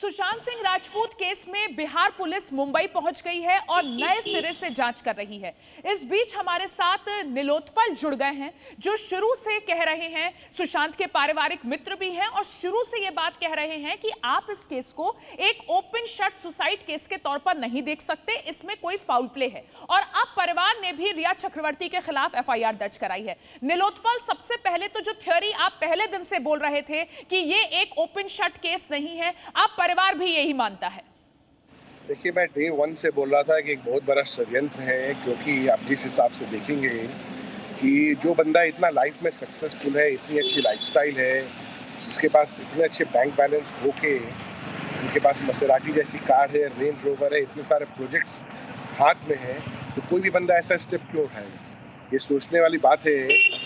Sushant Singh Rajput case में Bihar police Mumbai पहुंच गई है और नए सिरे से जांच कर रही है। इस बीच हमारे साथ नीलोत्पल जुड़ गए हैं, जो शुरू से कह रहे हैं, सुशांत के पारिवारिक मित्र भी हैं और शुरू से ये बात कह रहे हैं कि आप इस केस को एक ओपन शट सुसाइड केस के तौर पर नहीं देख सकते, इसमें कोई फाउल प्ले है। और अब परिवार ने भी रिया चक्रवर्ती के खिलाफ एफआईआर दर्ज कराई है। नीलोत्पल, सबसे पहले तो जो थ्योरी आप पहले दिन से बोल रहे थे कि ये एक ओपन शट केस नहीं है, आप परिवार भी यही मानता है। देखिए, मैं डे 1 से बोल रहा था कि एक बहुत बड़ा षड्यंत्र है, क्योंकि आप जिस हिसाब से देखेंगे कि जो बंदा इतना लाइफ में सक्सेसफुल है, इतनी अच्छी लाइफस्टाइल है, जिसके पास इतने अच्छे बैंक बैलेंस होके, उनके पास मसेराटी जैसी कार है, रेंज रोवर है, इतने सारे प्रोजेक्ट्स हाथ में हैं, तो कोई भी बंदा ऐसा स्टेप क्यों उठाएगा? ये सोचने वाली बात है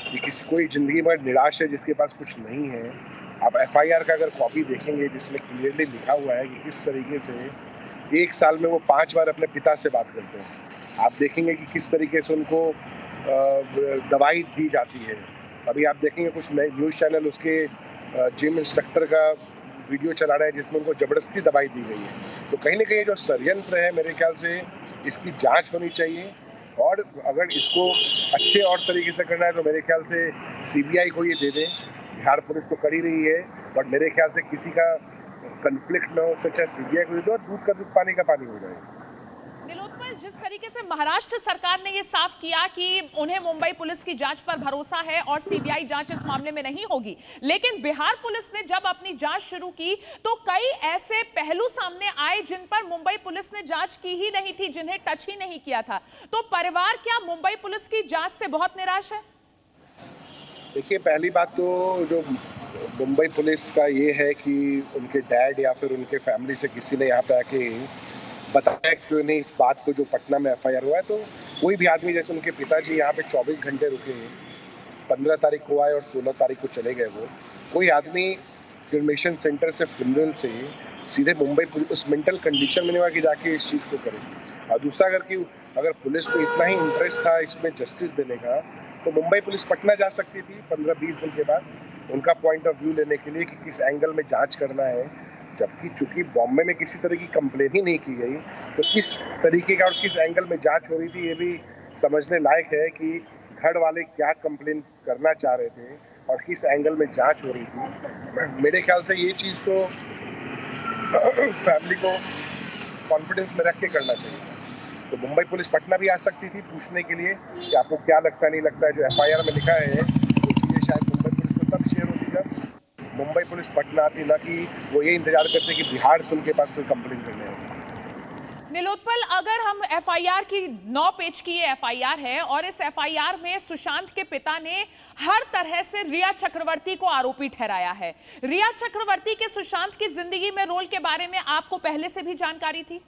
कि किसी कोई ज़िंदगी में निराश है जिसके पास कुछ नहीं है। आप एफआईआर का अगर कॉपी देखेंगे जिसमें क्लियरली लिखा हुआ है कि किस तरीके से 1 साल में वो 5 बार अपने पिता से बात करते हैं। आप देखेंगे कि किस तरीके से उनको दवाई दी जाती है। अभी आप देखेंगे कुछ नए न्यूज़ चैनल उसके जिम इंस्ट्रक्टर का वीडियो चला रहा है जिसमें उनको ज़बरदस्ती दवाई दी गई है। तो कहीं ना कहीं जो षड्यंत्र है, मेरे ख्याल से इसकी जांच होनी चाहिए, और अगर इसको अच्छे और तरीके से करना है तो मेरे ख्याल से सीबीआई को ये दे दें। बिहार पुलिस तो कर ही रही है, बट मेरे ख्याल से किसी का कन्फ्लिक्ट न हो, सच्चा सीबीआई को दे दो और दूध का दूध पानी का पानी हो जाए। नीलोत्पल, जिस तरीके से महाराष्ट्र सरकार ने ये साफ किया कि उन्हें मुंबई पुलिस की जांच पर भरोसा है और सीबीआई जांच इस मामले में नहीं होगी, लेकिन बिहार पुलिस ने जब अपनी जांच शुरू की तो कई ऐसे पहलू सामने आए जिन पर मुंबई पुलिस ने जांच की ही नहीं थी, जिन्हें टच ही नहीं किया था। तो परिवार क्या मुंबई पुलिस की जांच से बहुत निराश है? देखिए, पहली बात तो जो मुंबई पुलिस का ये है कि उनके डैड या फिर उनके फैमिली से किसी ने यहाँ पे आके बताया क्यों नहीं इस बात को, जो पटना में एफआईआर हुआ है। तो कोई भी आदमी, जैसे उनके पिताजी यहाँ पे 24 घंटे रुके, 15 तारीख को आए और 16 तारीख को चले गए। वो कोई आदमी क्रिमेशन सेंटर से, फ्यूनरल से सीधे मुंबई पुलिस उस मेंटल कंडीशन में नहीं हुआ कि जाके इस चीज़ को करे। और दूसरा, अगर पुलिस को इतना ही इंटरेस्ट था इसमें जस्टिस देने का, तो मुंबई पुलिस पटना जा सकती थी 15-20 दिन के बाद उनका पॉइंट ऑफ व्यू लेने के लिए कि किस एंगल में जांच करना है। जबकि चूंकि बॉम्बे में किसी तरह की कंप्लेन ही नहीं की गई, तो किस तरीके का और किस एंगल में जांच हो रही थी, ये भी समझने लायक है कि घर वाले क्या कंप्लेन करना चाह रहे थे और किस एंगल में जांच हो रही थी। मेरे ख्याल से ये चीज़ तो फैमिली को कॉन्फिडेंस में रख के करना चाहिए। तो मुंबई पुलिस पटना भी आ सकती थी पूछने के लिए कि आपको क्या लगता नहीं लगता है जो एफआईआर में लिखा है, तो चीज़ें शायद मुंबई पुलिस को तब शेयर होती जब मुंबई पुलिस पटना आती, ना कि वो ये इंतजार करते कि बिहार से उनके पास कोई कंप्लेन करने है। नीलोत्पल, अगर हम एफआईआर की 9 पेज की ये एफआईआर है और इस एफआईआर में सुशांत के पिता ने हर तरह से रिया चक्रवर्ती को आरोपी ठहराया है। रिया चक्रवर्ती के सुशांत की जिंदगी में रोल के बारे में आपको पहले से भी जानकारी थी?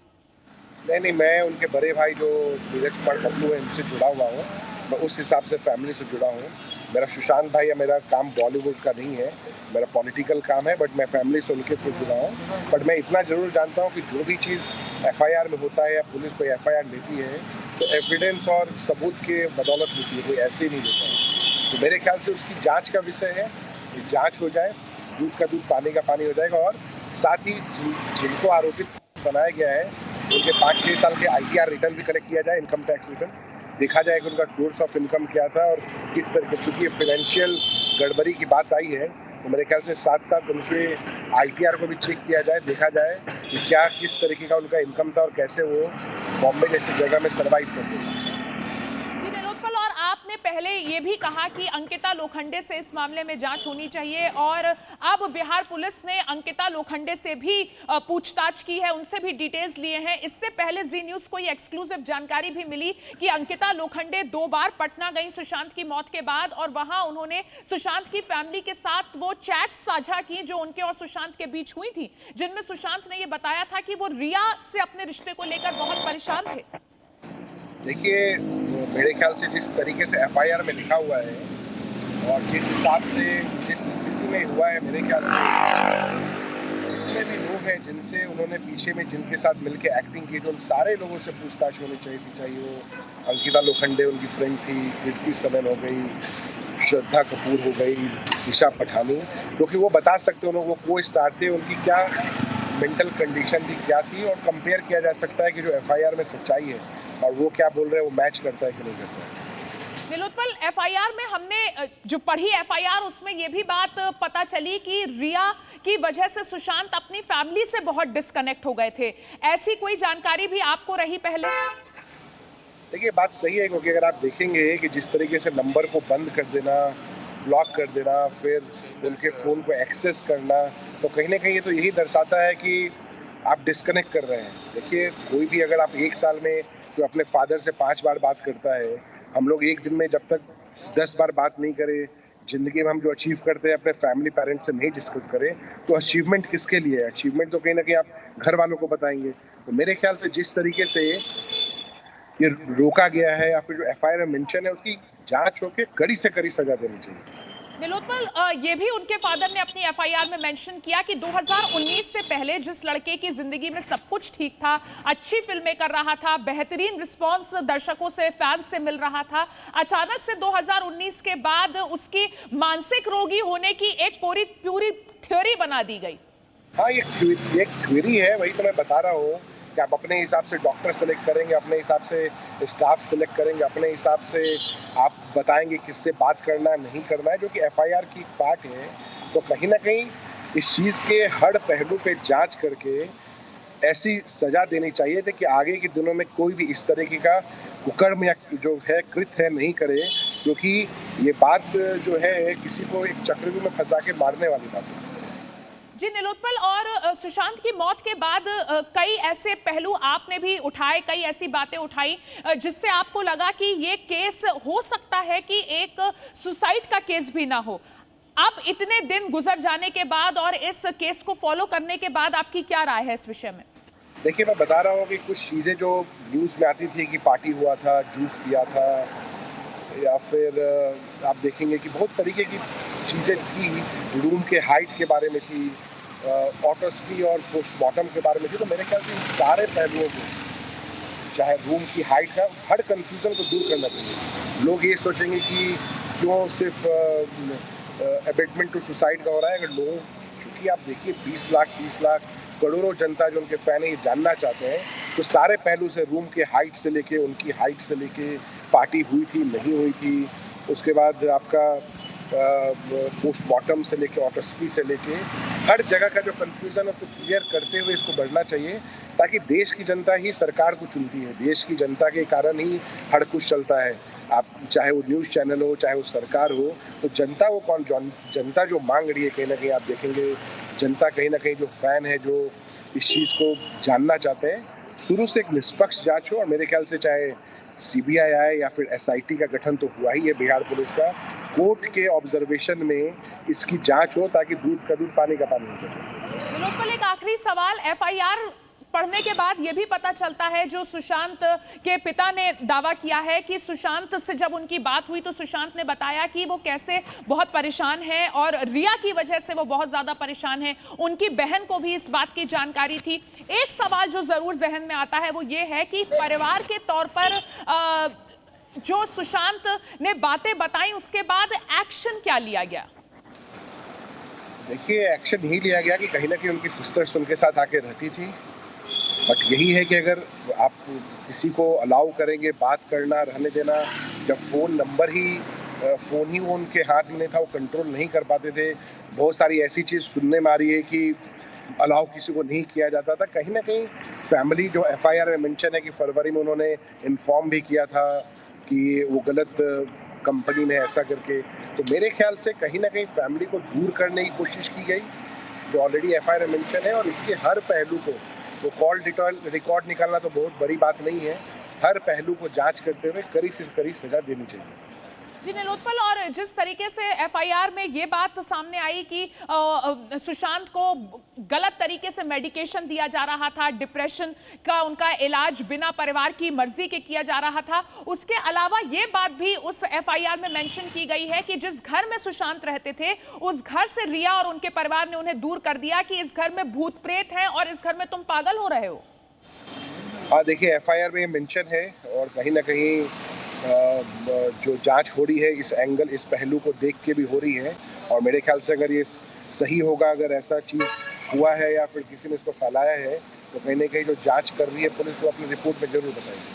नहीं, मैं उनके बड़े भाई जो नीरज कुमार बबलू है उनसे जुड़ा हुआ हूँ। मैं उस हिसाब से फैमिली से जुड़ा हूँ। मेरा सुशांत भाई या मेरा काम बॉलीवुड का नहीं है, मेरा पॉलिटिकल काम है, बट मैं फैमिली से उनके थ्रू जुड़ा हूँ। बट मैं इतना ज़रूर जानता हूँ कि जो भी चीज़ एफआईआर में होता है या पुलिस कोई एफआईआर लेती है तो एविडेंस और सबूत के बदौलत होती है, कोई ऐसे ही नहीं लेता है। तो मेरे ख्याल से उसकी जाँच का विषय है, जाँच हो जाए, दूध का दूध पानी का पानी हो जाएगा। और साथ ही जिनको आरोपित बनाया गया है उनके 5-6 साल के आईटीआर रिटर्न भी कलेक्ट किया जाए, इनकम टैक्स रिटर्न देखा जाए कि उनका सोर्स ऑफ इनकम क्या था और किस तरीके, चूँकि फाइनेंशियल गड़बड़ी की बात आई है तो मेरे ख्याल से साथ साथ उनके आईटीआर को भी चेक किया जाए, देखा जाए कि क्या किस तरीके का उनका इनकम था और कैसे वो बॉम्बे जैसी जगह में सर्वाइव करते हैं। जी नीलोत्पल, और आपने पहले ये भी कहा कि अंकिता लोखंडे से इस मामले में जांच होनी चाहिए और अब बिहार पुलिस ने अंकिता लोखंडे से भी पूछताछ की है, उनसे भी डिटेल्स लिए हैं। इससे पहले जी न्यूज़ को ये एक्सक्लूसिव जानकारी भी मिली कि अंकिता लोखंडे 2 बार पटना गई सुशांत की मौत के बाद और वहां उन्होंने सुशांत की फैमिली के साथ वो चैट्स साझा की जो उनके और सुशांत के बीच हुई थी, जिनमें सुशांत ने ये बताया था कि वो रिया से अपने रिश्ते को लेकर बहुत परेशान थे। देखिए, मेरे ख्याल से जिस तरीके से एफआईआर में लिखा हुआ है और जिस हिसाब से जिस स्थिति में हुआ है, मेरे ख्याल से जितने भी लोग हैं जिनसे उन्होंने पीछे में जिनके साथ मिलके एक्टिंग की, तो उन सारे लोगों से पूछताछ होनी चाहिए थी। चाहे वो अंकिता लोखंडे उनकी फ्रेंड थी, कीर्ति सनन हो गई, श्रद्धा कपूर हो गई, ईशा पठानी, क्योंकि वो बता सकते हैं, वो को स्टार थे, उनकी क्या मेंटल कंडीशन थी क्या थी, और कंपेयर किया जा सकता है कि जो एफआईआर में सच्चाई है और वो क्या बोल रहे हैं वो मैच करता है कि नहीं करता है। नीलोत्पल, एफआईआर में हमने जो पढ़ी एफआईआर उसमें ये भी बात पता चली कि रिया की वजह से सुशांत अपनी फैमिली से बहुत डिस्कनेक्ट हो गए थे। ऐसी कोई जानकारी भी आपको रही पहले? देखिए, बात सही है, क्योंकि अगर आप देखेंगे कि जिस तरीके से नंबर को बंद कर देना, ब्लॉक कर देना, फिर उनके फ़ोन को एक्सेस करना, तो कहीं न कहीं ये तो यही दर्शाता है कि आप डिस्कनेक्ट कर रहे हैं। देखिए, कोई भी अगर आप 1 साल में जो अपने फादर से 5 बार बात करता है, हम लोग एक दिन में जब तक 10 बार बात नहीं करें, ज़िंदगी में हम जो अचीव करते हैं अपने फैमिली पेरेंट्स से नहीं डिस्कस करें, तो अचीवमेंट किसके लिए है? अचीवमेंट तो कहीं न कहीं आप घर वालों को बताएँगे। तो मेरे ख्याल से जिस तरीके से ये रोका गया है या फिर जो एफआईआर में मेंशन है, उसकी जांच होकर कड़ी से कड़ी सजा देनी चाहिए। नीलोत्पल, ये भी उनके फादर ने अपनी एफआईआर में मेंशन किया कि 2019 से पहले जिस लड़के की जिंदगी में सब कुछ ठीक था, अच्छी फिल्में कर रहा था, बेहतरीन रिस्पांस दर्शकों से, फैंस से मिल रहा था, अचानक से 2019 के बाद उसकी मानसिक रोगी होने की एक पूरी थ्योरी बना दी गई। हाँ, ये एक थ्योरी है, वही तो मैं बता रहा हूँ कि आप अपने हिसाब से डॉक्टर सेलेक्ट करेंगे, अपने हिसाब से स्टाफ सेलेक्ट करेंगे, अपने हिसाब से आप बताएंगे किससे बात करना है, नहीं करना है, जो कि एफआईआर की पार्ट है। तो कहीं ना कहीं इस चीज़ के हर पहलू पे जांच करके ऐसी सजा देनी चाहिए थी कि आगे के दिनों में कोई भी इस तरीके का कुकर्म या जो है कृत्य है नहीं करे, क्योंकि ये बात जो है किसी को एक चक्रव्यूह में फंसा के मारने वाली बात है। जी नीलोत्पल, और सुशांत की मौत के बाद कई ऐसे पहलू आपने भी उठाए, कई ऐसी बातें उठाई जिससे आपको लगा कि ये केस हो सकता है कि एक सुसाइड का केस भी ना हो। अब इतने दिन गुजर जाने के बाद और इस केस को फॉलो करने के बाद आपकी क्या राय है इस विषय में? देखिए, मैं बता रहा हूँ कि कुछ चीज़ें जो न्यूज़ में आती थी कि पार्टी हुआ था, जूस पिया था, या फिर आप देखेंगे कि बहुत तरीके की चीज़ें थी, रूम के हाइट के बारे में थी, ऑटोप्सी और पोस्टमार्टम के बारे में थी। तो मेरे ख्याल से इन सारे पहलुओं को, चाहे रूम की हाइट का, हर कंफ्यूजन को दूर करना चाहिए। लोग ये सोचेंगे कि क्यों सिर्फ अबेटमेंट टू सुसाइड का हो रहा है, अगर लोग, क्योंकि आप देखिए 20 लाख 30 लाख करोड़ों जनता जो उनके फैन है ये जानना चाहते हैं, तो सारे पहलू से, रूम के हाइट से लेके, उनकी हाइट से लेके, पार्टी हुई थी नहीं हुई थी, उसके बाद आपका पोस्टमार्टम से लेके, ऑटोप्सी से लेके, हर जगह का जो कंफ्यूजन है उसको क्लियर करते हुए इसको बढ़ना चाहिए, ताकि देश की जनता ही सरकार को चुनती है, देश की जनता के कारण ही हर कुछ चलता है। आप चाहे वो न्यूज़ चैनल हो, चाहे वो सरकार हो, तो जनता वो जनता जो मांग रही है, कहीं ना कहीं आप देखेंगे जनता कहीं ना कहीं जो फैन है, जो इस चीज़ को जानना चाहते हैं, शुरू से एक निष्पक्ष जांच हो। और मेरे ख्याल से चाहे सीबीआई आए या फिर एसआईटी का गठन तो हुआ ही है बिहार पुलिस का, कोर्ट के ऑब्जर्वेशन में इसकी जांच हो, ताकि दूध का दूध पानी का पानी हो सके। नीलोत्पल, एक आखिरी सवाल, एफआईआर पढ़ने के बाद यह भी पता चलता है, जो सुशांत के पिता ने दावा किया है कि सुशांत से जब उनकी बात हुई तो सुशांत ने बताया कि वो कैसे बहुत परेशान है और रिया की वजह से वो बहुत ज्यादा परेशान है। उनकी बहन को भी इस बात की जानकारी थी। एक सवाल जो जरूर जहन में आता है वो ये है कि परिवार के तौर पर जो सुशांत ने बातें बताई उसके बाद एक्शन क्या लिया गया? देखिए, एक्शन ही लिया गया कि कहीं ना कहीं उनकी सिस्टर्स उनके साथ आके रहती थी, बट यही है कि अगर आप किसी को अलाउ करेंगे बात करना, रहने देना, जब फ़ोन ही वो उनके हाथ में नहीं था, वो कंट्रोल नहीं कर पाते थे, बहुत सारी ऐसी चीज़ सुनने में आ रही है कि अलाउ किसी को नहीं किया जाता था। कहीं ना कहीं फैमिली, जो एफआईआर में मेंशन है कि फरवरी में उन्होंने इन्फॉर्म भी किया था कि वो गलत कंपनी में ऐसा करके, तो मेरे ख्याल से कहीं ना कहीं फैमिली को दूर करने की कोशिश की गई, जो ऑलरेडी एफआईआर में मेंशन है, और इसके हर पहलू को, तो कॉल रिकॉर्ड निकालना तो बहुत बड़ी बात नहीं है, हर पहलू को जांच करते हुए कड़ी से कड़ी सजा देनी चाहिए। जी नीलोत्पल, और जिस तरीके से एफआईआर में ये बात सामने आई कि सुशांत को गलत तरीके से मेडिकेशन दिया जा रहा था, डिप्रेशन का उनका इलाज बिना परिवार की मर्जी के किया जा रहा था, उसके अलावा ये बात भी उस एफआईआर में मेंशन की गई है कि जिस घर में सुशांत रहते थे उस घर से रिया और उनके परिवार ने उन्हें दूर कर दिया कि इस घर में भूत प्रेत हैं और इस घर में तुम पागल हो रहे हो। हाँ, देखिए, एफआईआर में मेंशन है, और कहीं ना कहीं जो जांच हो रही है इस एंगल, इस पहलू को देख के भी हो रही है, और मेरे ख्याल से अगर ये सही होगा, अगर ऐसा चीज़ हुआ है या फिर किसी ने इसको फैलाया है, तो कहीं ना कहीं जो जांच कर रही है पुलिस वो अपनी रिपोर्ट में जरूर बताएगी।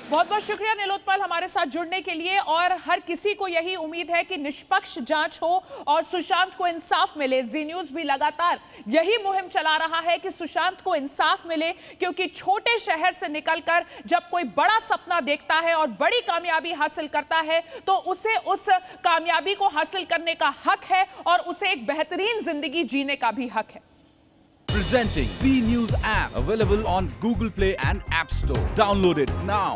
बहुत बहुत शुक्रिया नीलोत्पल हमारे साथ जुड़ने के लिए। और हर किसी को यही उम्मीद है कि निष्पक्ष जांच हो और सुशांत को इंसाफ मिले। जी न्यूज़ भी लगातार यही मुहिम चला रहा है कि सुशांत को इंसाफ मिले, क्योंकि छोटे शहर से निकलकर जब कोई बड़ा सपना देखता है और बड़ी कामयाबी हासिल करता है तो उसे उस कामयाबी को हासिल करने का हक है और उसे एक बेहतरीन जिंदगी जीने का भी हक है। Presenting B News app, available on Google Play and App Store. Download it now.